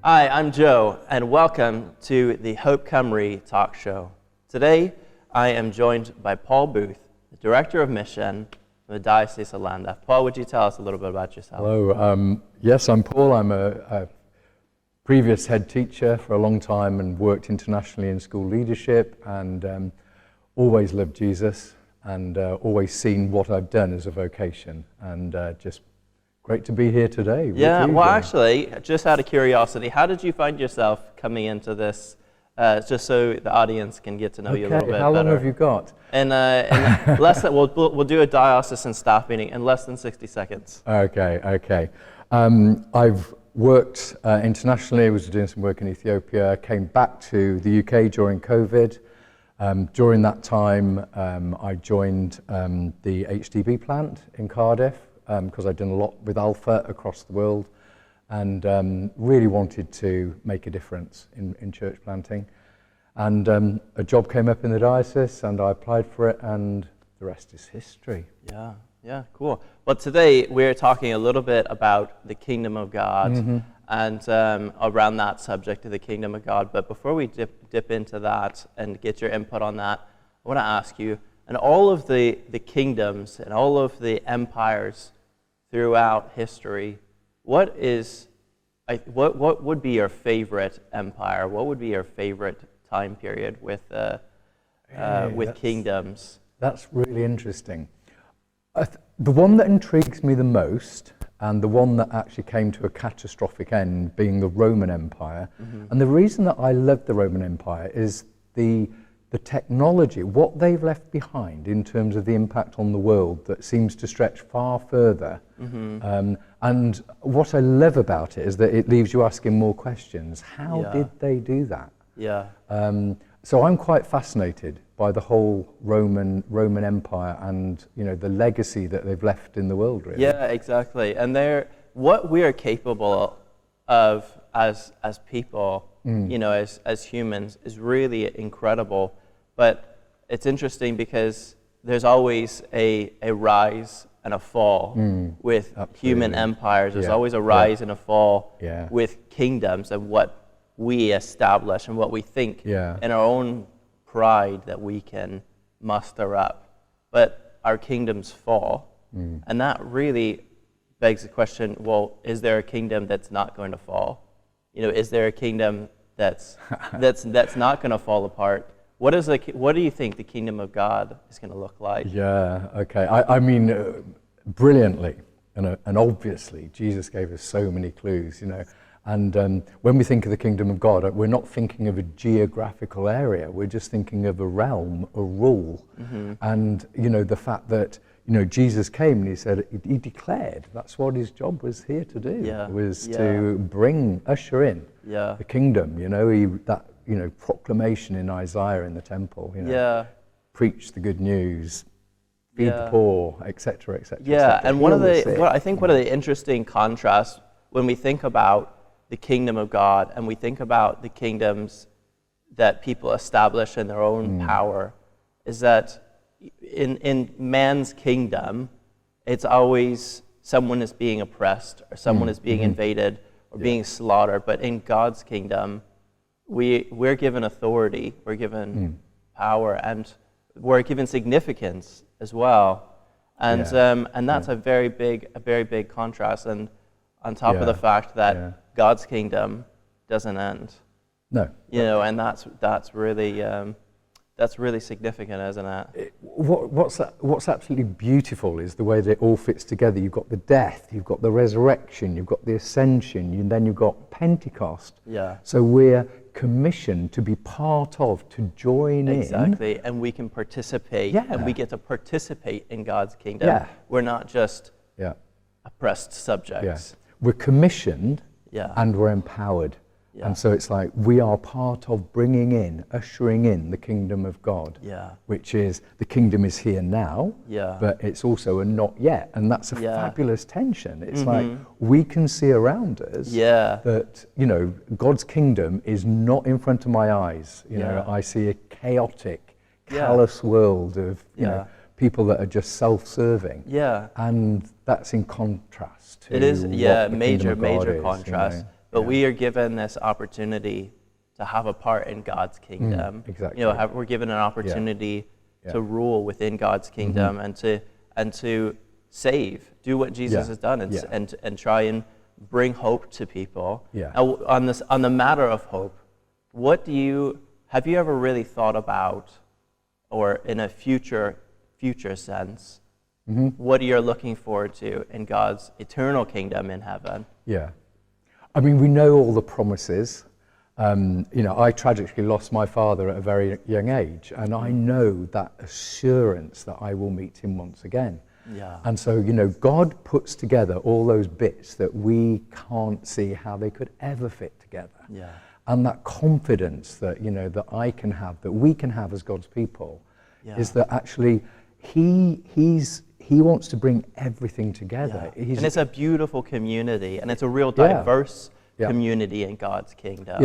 Hi, I'm Joe, and welcome to the Hope Cymru Talk Show. Today, I am joined by Paul Booth, the Director of Mission for the Diocese of Llandaff. Paul, would you tell us a little bit about yourself? Hello. Yes, I'm Paul. I'm a previous head teacher for a long time and worked internationally in school leadership, and always loved Jesus and always seen what I've done as a vocation, and just great to be here today. Yeah, well, actually, just out of curiosity, how did you find yourself coming into this, just so the audience can get to know you a little bit better? How long have you got? In less than, we'll do a diocesan staff meeting in less than 60 seconds. Okay. I've worked internationally. I was doing some work in Ethiopia, came back to the UK during COVID. During that time, I joined the HDB plant in Cardiff, because I'd done a lot with Alpha across the world, and really wanted to make a difference in church planting. And a job came up in the diocese, and I applied for it, and the rest is history. Yeah, cool. Well, today we're talking a little bit about the kingdom of God, and around that subject of the kingdom of God. But before we dip into that and get your input on that, I want to ask you, and all of the kingdoms and all of the empires throughout history, what would be your favorite empire? What would be your favorite time period with kingdoms? That's really interesting. The one that intrigues me the most, and the one that actually came to a catastrophic end, being the Roman Empire. And the reason that I love the Roman Empire is the technology, what they've left behind in terms of the impact on the world that seems to stretch far further. And what I love about it is that it leaves you asking more questions. How did they do that? So I'm quite fascinated by the whole Roman Empire and the legacy that they've left in the world, really. Yeah, exactly. And what we are capable of as people, as humans, is really incredible. But it's interesting because there's always a rise and a fall with human empires. There's always a rise and a fall with kingdoms and what we establish and what we think in our own pride that we can muster up. But our kingdoms fall, and that really begs the question, well, is there a kingdom that's not going to fall? Is there a kingdom that's not going to fall apart? What do you think the kingdom of God is going to look like? Yeah, okay. I mean, brilliantly and obviously, Jesus gave us so many clues, And when we think of the kingdom of God, we're not thinking of a geographical area. We're just thinking of a realm, a rule. And, the fact that, Jesus came and he said, he declared, that's what his job was here to do, to usher in the kingdom, proclamation in Isaiah in the temple, preach the good news, feed the poor, etc., etc. Yeah, and I think one of the interesting contrasts when we think about the kingdom of God and we think about the kingdoms that people establish in their own power is that in man's kingdom, it's always someone is being oppressed or someone is being invaded or being slaughtered. But in God's kingdom, we're given authority, we're given power, and we're given significance as well. And that's a very big contrast. And on top of the fact that God's kingdom doesn't end. No. And that's really significant, isn't it? What's absolutely beautiful is the way that it all fits together. You've got the death, you've got the resurrection, you've got the ascension, and then you've got Pentecost. Yeah. So we're commissioned to be part of, to join in. Exactly, and we can participate, and we get to participate in God's kingdom. Yeah. We're not just oppressed subjects. We're commissioned and we're empowered. And so it's like we are part of bringing in, ushering in the kingdom of God, which is the kingdom is here now, but it's also a not yet. And that's a fabulous tension. It's like we can see around us that, God's kingdom is not in front of my eyes. I see a chaotic, callous world of, people that are just self-serving. And that's in contrast to it is, what the major kingdom of God is, contrast. but we are given this opportunity to have a part in God's kingdom. Exactly. You know, we're given an opportunity to rule within God's kingdom and to save, do what Jesus has done, and try and bring hope to people. Now, on the matter of hope, have you ever really thought about, or in a future sense, what you're looking forward to in God's eternal kingdom in heaven? Yeah. I mean, we know all the promises. You know, I tragically lost my father at a very young age, and I know that assurance that I will meet him once again. Yeah. And so, you know, God puts together all those bits that we can't see how they could ever fit together. Yeah. And that confidence that, you know, that I can have, that we can have as God's people, is that actually He wants to bring everything together. Yeah. And it's a beautiful community, and it's a real diverse community in God's kingdom.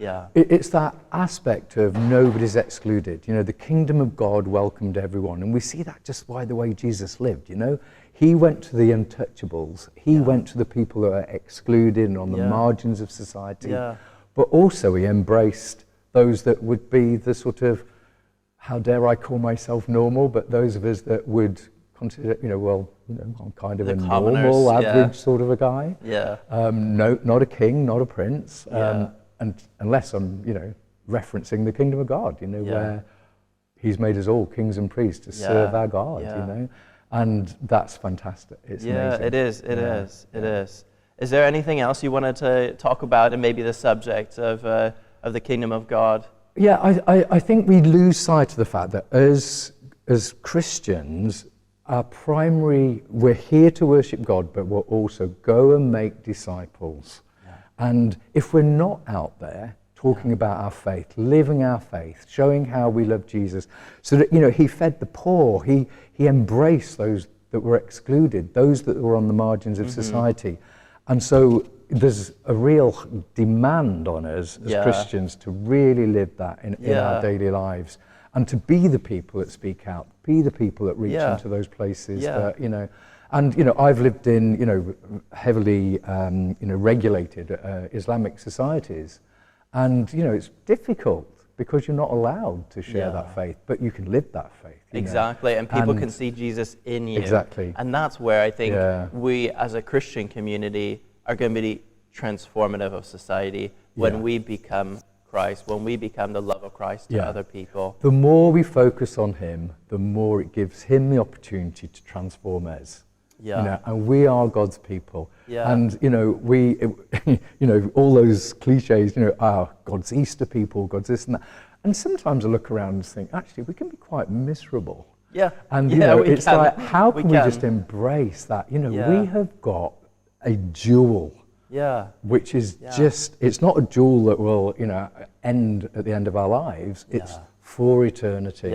Yeah. It's that aspect of nobody's excluded. You know, the kingdom of God welcomed everyone. And we see that just by the way Jesus lived, you know. He went to the untouchables. He went to the people that are excluded and on the margins of society. Yeah. But also he embraced those that would be the sort of, how dare I call myself normal, but those of us that would consider, you know, well, you know, I'm kind of a normal, average sort of a guy. Yeah. No, not a king, not a prince. And unless I'm, you know, referencing the kingdom of God, you know, where he's made us all kings and priests to serve our God, you know, and that's fantastic. It's amazing. It is. Is there anything else you wanted to talk about, and maybe the subject of the kingdom of God? Yeah, I think we lose sight of the fact that as Christians, we're here to worship God, but we'll also go and make disciples. And if we're not out there talking about our faith, living our faith, showing how we love Jesus, so that, you know, he fed the poor, he embraced those that were excluded, those that were on the margins of society. And so there's a real demand on us as Christians to really live that in our daily lives, and to be the people that speak out, be the people that reach into those places that, you know. And, you know, I've lived in, you know, heavily, you know, regulated Islamic societies. And, you know, it's difficult because you're not allowed to share that faith, but you can live that faith. Exactly, and people can see Jesus in you. Exactly. And that's where I think we, as a Christian community, are going to be transformative of society when we become Christ, when we become the love of Christ to other people. The more we focus on him, the more it gives him the opportunity to transform us. You know, and we are God's people. And, you know, you know, all those cliches, you know, God's Easter people, God's this and that. And sometimes I look around and think, actually, we can be quite miserable. And, you know, it's like, how can we just embrace that? You know, we have got a jewel. Which is just, it's not a jewel that will, you know, end at the end of our lives. It's for eternity.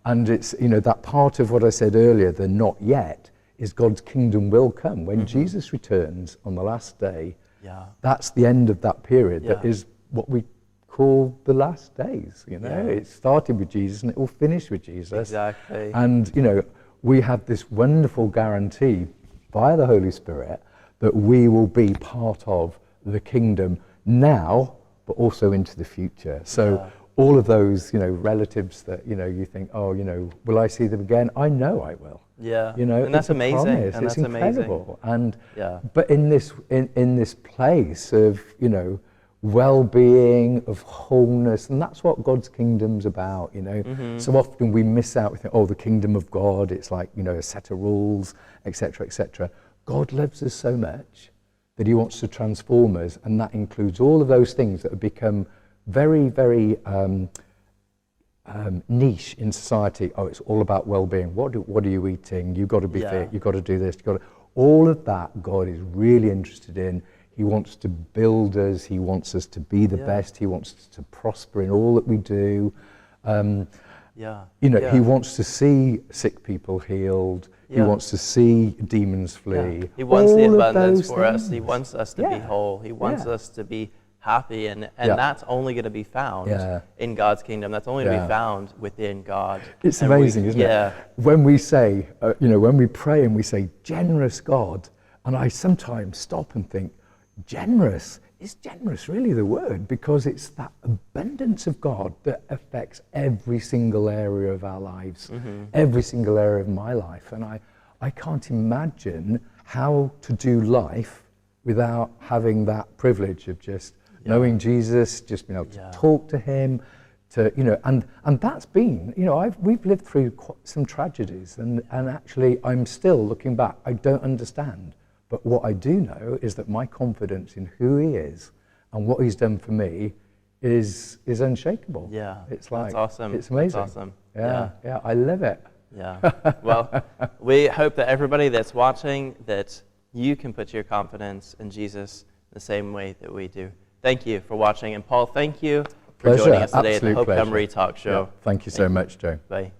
And it's, you know, that part of what I said earlier, the not yet, is God's kingdom will come. When Jesus returns on the last day, that's the end of that period. That is what we call the last days, you know. It started with Jesus and it will finish with Jesus. Exactly. And, you know, we have this wonderful guarantee via the Holy Spirit that we will be part of the kingdom now, but also into the future. So all of those, you know, relatives that, you know, you think, oh, you know, will I see them again? I know I will. You know, and that's amazing. And it's incredible. And but in this place of, you know, well-being, of wholeness, and that's what God's kingdom's about, you know. So often we miss out, we think, oh, the kingdom of God, it's like, you know, a set of rules, etc., etc. God loves us so much that he wants to transform us, and that includes all of those things that have become very, very niche in society. Oh, it's all about well-being. What are you eating? You've got to be fit. You've got to do this. All of that God is really interested in. He wants to build us. He wants us to be the best. He wants us to prosper in all that we do. You know, he wants to see sick people healed. He wants to see demons flee. He wants the abundance for us. He wants us to be whole. He wants us to be happy, and that's only going to be found in God's kingdom. That's only going to be found within God. It's amazing, isn't it? When we say, you know, when we pray and we say, generous God, and I sometimes stop and think, generous? is generous really the word, because it's that abundance of God that affects every single area of our lives, every single area of my life. And I can't imagine how to do life without having that privilege of just knowing Jesus, just being able to talk to him, to, you know, and that's been, you know, we've lived through some tragedies, and actually I'm still looking back, I don't understand. But what I do know is that my confidence in who he is and what he's done for me is unshakable. Yeah, it's like, that's awesome. It's amazing. That's awesome. Yeah, I love it. Yeah. Well, we hope that everybody that's watching, that you can put your confidence in Jesus the same way that we do. Thank you for watching. And Paul, thank you for joining us today at the Hope Cymru Talk Show. Yeah, thank you so much, Joe. Bye.